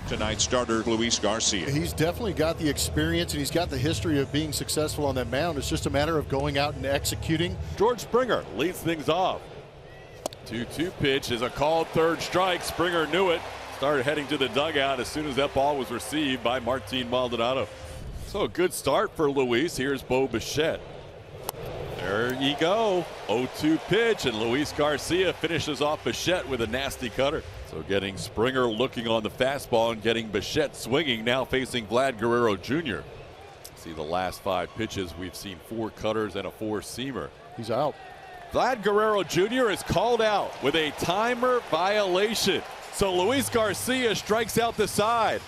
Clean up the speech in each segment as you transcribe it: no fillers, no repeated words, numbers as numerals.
Tonight's starter, Luis Garcia. He's definitely got the experience and he's got the history of being successful on that mound. It's just a matter of going out and executing. George Springer leads things off. 2-2 pitch is a called third strike. Springer knew it. Started heading to the dugout as soon as that ball was received by Martin Maldonado. So a good start for Luis. Here's Bo Bichette. There you go. 0-2 pitch, and Luis Garcia finishes off Bichette with a nasty cutter. So getting Springer looking on the fastball and getting Bichette swinging, now facing Vlad Guerrero Jr. See the last 5 pitches. We've seen 4 cutters and a 4-seamer. He's out. Vlad Guerrero Jr. is called out with a timer violation. So Luis Garcia strikes out the side.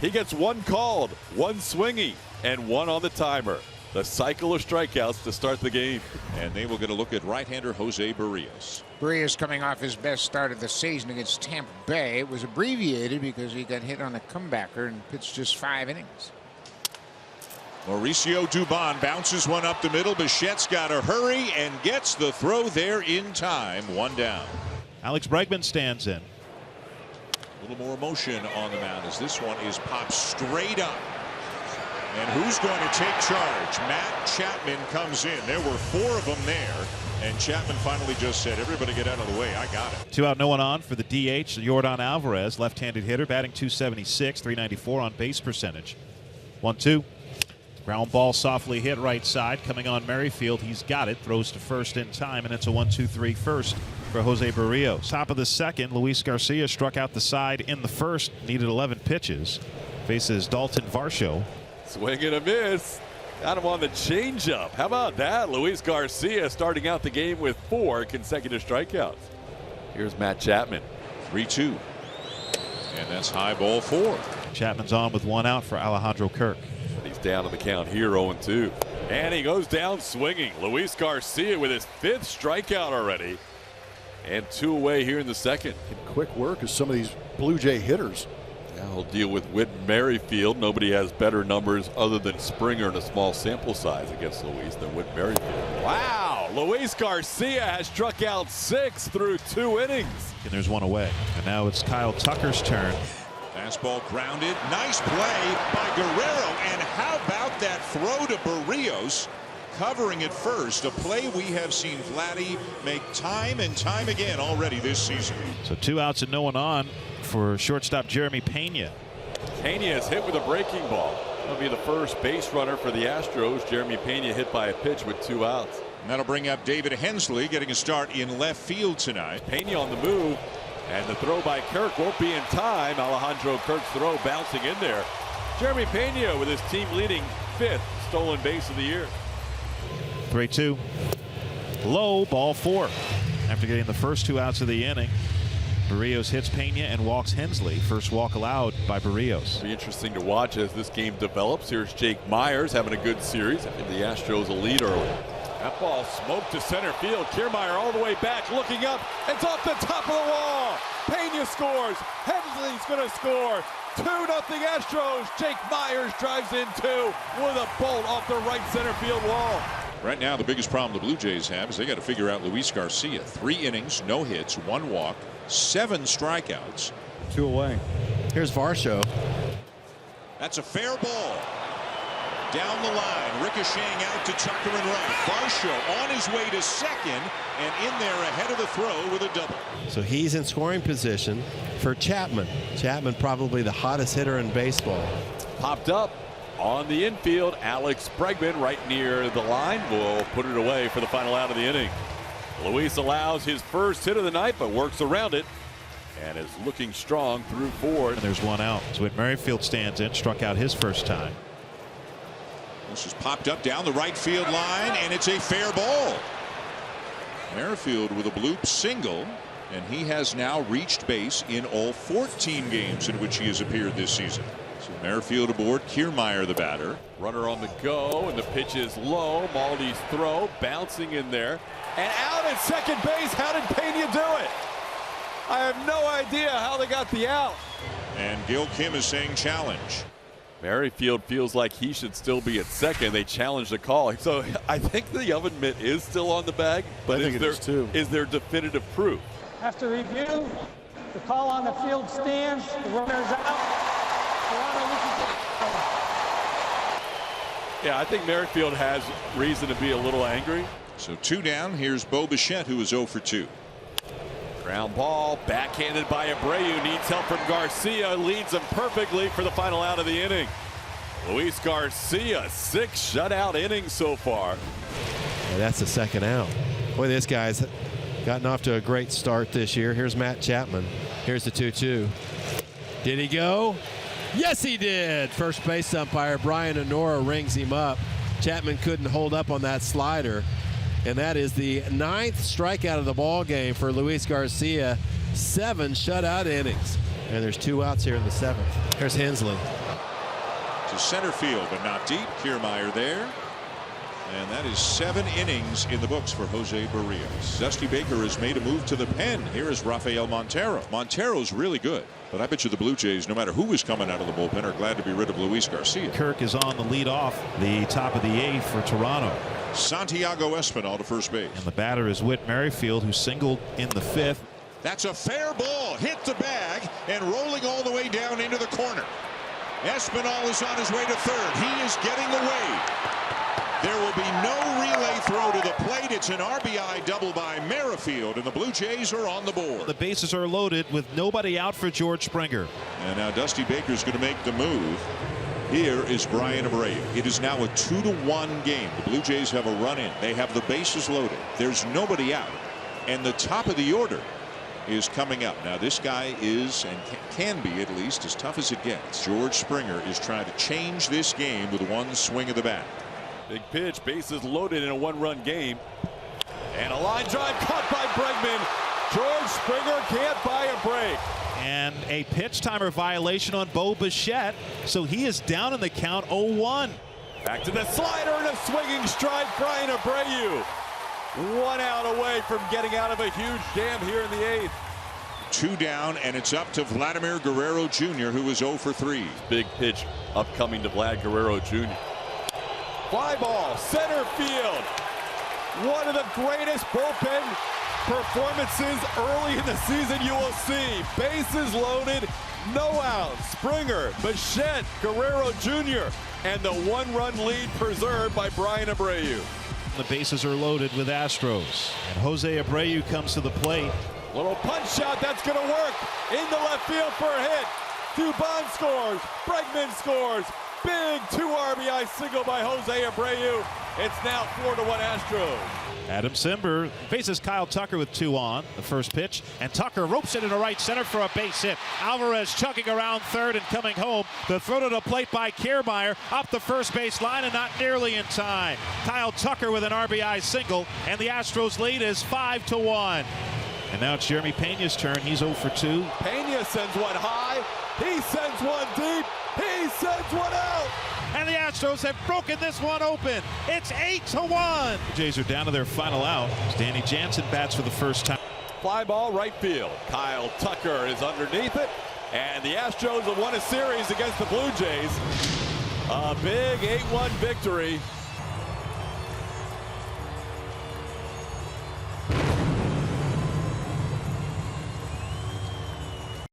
He gets 1 called, 1 swinging, and 1 on the timer. The cycle of strikeouts to start the game. And they will get a look at right-hander Jose Barrios. Barrios coming off his best start of the season against Tampa Bay. It was abbreviated because he got hit on a comebacker and pitched just 5 innings. Mauricio Dubon bounces one up the middle. Bichette's got to hurry and gets the throw there in time. 1 down. Alex Bregman stands in. A little more motion on the mound as this one is popped straight up. And who's going to take charge? Matt Chapman comes in. There were 4 of them there. And Chapman finally just said, everybody get out of the way. I got it. 2 out, no one on for the DH. Yordan Alvarez, left-handed hitter, batting .276, .394 on base percentage. 1-2. Ground ball softly hit right side. Coming on Merrifield. He's got it. Throws to first in time. And it's a 1-2-3 first for Jose Barrios. Top of the second, Luis Garcia struck out the side in the first. Needed 11 pitches. Faces Dalton Varsho. Swing and a miss. Got him on the changeup. How about that? Luis Garcia starting out the game with 4 consecutive strikeouts. Here's Matt Chapman. 3-2. And that's high ball 4. Chapman's on with 1 out for Alejandro Kirk. He's down on the count here, 0-2. And he goes down swinging. Luis Garcia with his 5th strikeout already. And 2 away here in the second. Quick work as some of these Blue Jay hitters. Now he'll deal with Whit Merrifield. Nobody has better numbers other than Springer in a small sample size against Luis than Whit Merrifield. Wow, Luis Garcia has struck out 6 through 2 innings. And there's 1 away. And now it's Kyle Tucker's turn. Fastball grounded. Nice play by Guerrero. And how about that throw to Barrios? Covering it first, a play we have seen Vladdy make time and time again already this season. So 2 outs and no one on for shortstop Jeremy Pena. Pena is hit with a breaking ball. That'll be the first base runner for the Astros. Jeremy Pena hit by a pitch with 2 outs. And that'll bring up David Hensley getting a start in left field tonight. Pena on the move, and the throw by Kirk won't be in time. Alejandro Kirk's throw bouncing in there. Jeremy Pena with his team leading 5th stolen base of the year. 3-2. Low, ball 4. After getting the first 2 outs of the inning, Barrios hits Pena and walks Hensley. First walk allowed by Barrios. It'll be interesting to watch as this game develops. Here's Jake Myers having a good series. I think the Astros a lead early. That ball smoked to center field. Kiermaier all the way back, looking up. It's off the top of the wall. Pena scores. Hensley's going to score. 2-0 Astros. Jake Myers drives in 2 with a bolt off the right center field wall. Right now, the biggest problem the Blue Jays have is they got to figure out Luis Garcia. 3 innings, no hits, 1 walk, 7 strikeouts. 2 away. Here's Varsho. That's a fair ball. Down the line, ricocheting out to Tucker and right. Varsho on his way to second and in there ahead of the throw with a double. So he's in scoring position for Chapman. Chapman probably the hottest hitter in baseball. Popped up on the infield. Alex Bregman right near the line will put it away for the final out of the inning. Luis allows his first hit of the night but works around it and is looking strong through 4. And there's 1 out. So Whit Merrifield stands in, struck out his first time. This is popped up down the right field line and it's a fair ball. Merrifield with a bloop single, and he has now reached base in all 14 games in which he has appeared this season. So Merrifield aboard, Kiermaier the batter. Runner on the go, and the pitch is low. Maldi's throw bouncing in there. And out at second base. How did Pena do it? I have no idea how they got the out. And Gil Kim is saying challenge. Merrifield feels like he should still be at second. They challenged the call. So I think the oven mitt is still on the bag, but is there definitive proof? After review, the call on the field stands. The runner's out. Yeah, I think Merrifield has reason to be a little angry. So 2 down. Here's Bo Bichette, who is 0 for 2. Ground ball, backhanded by Abreu, needs help from Garcia, leads him perfectly for the final out of the inning. Luis Garcia, 6 shutout innings so far. Yeah, that's the second out. Boy, this guy's gotten off to a great start this year. Here's Matt Chapman. Here's the 2-2. Did he go? Yes, he did. First base umpire Brian Honora rings him up. Chapman couldn't hold up on that slider. And that is the 9th strikeout of the ball game for Luis Garcia. 7 shutout innings. And there's 2 outs here in the 7th. Here's Hensley. To center field, but not deep. Kiermaier there. And that is 7 innings in the books for Jose Barrios. Dusty Baker has made a move to the pen. Here is Rafael Montero. Montero's really good, but I bet you the Blue Jays, no matter who is coming out of the bullpen, are glad to be rid of Luis Garcia. Kirk is on the lead off the top of the 8th for Toronto. Santiago Espinal to first base. And the batter is Whit Merrifield, who singled in the 5th. That's a fair ball. Hit the bag and rolling all the way down into the corner. Espinal is on his way to third. He is getting away. There will be no relay throw to the plate. It's an RBI double by Merrifield, and the Blue Jays are on the board. The bases are loaded with nobody out for George Springer. And now Dusty Baker's going to make the move. Here is Brian Abreu. It is now a 2-1 game. The Blue Jays have a run in. They have the bases loaded. There's nobody out. And the top of the order is coming up. Now this guy is, and can be at least, as tough as it gets. George Springer is trying to change this game with one swing of the bat. Big pitch, bases loaded in a 1-run game. And a line drive caught by Bregman. George Springer can't buy a break. And a pitch timer violation on Bo Bichette, so he is down in the count 0-1. Back to the slider and a swinging strike. Brian Abreu 1 out away from getting out of a huge jam here in the 8th. 2 down, and it's up to Vladimir Guerrero Jr., who is 0 for 3. Big pitch upcoming to Vlad Guerrero Jr. Fly ball, center field. One of the greatest bullpen performances early in the season you will see. Bases loaded, no outs. Springer, Bichette, Guerrero Jr., and the 1-run lead preserved by Brian Abreu. The bases are loaded with Astros. And Jose Abreu comes to the plate. Little punch shot, that's going to work. Into left field for a hit. Dubon scores, Bregman scores. Big 2 RBI single by Jose Abreu. It's now 4-1 Astros. Adam Simber faces Kyle Tucker with 2 on the first pitch, and Tucker ropes it into right center for a base hit. Alvarez chugging around third and coming home. The throw to the plate by Kiermaier up the first base line and not nearly in time. Kyle Tucker with an RBI single, and the Astros lead is 5-1. And now it's Jeremy Pena's turn. He's 0 for 2. Pena sends one high. He sends one deep. He sends one out. And the Astros have broken this one open. It's 8-1. The Jays are down to their final out. Danny Jansen bats for the first time. Fly ball right field. Kyle Tucker is underneath it. And the Astros have won a series against the Blue Jays. A big 8-1 victory.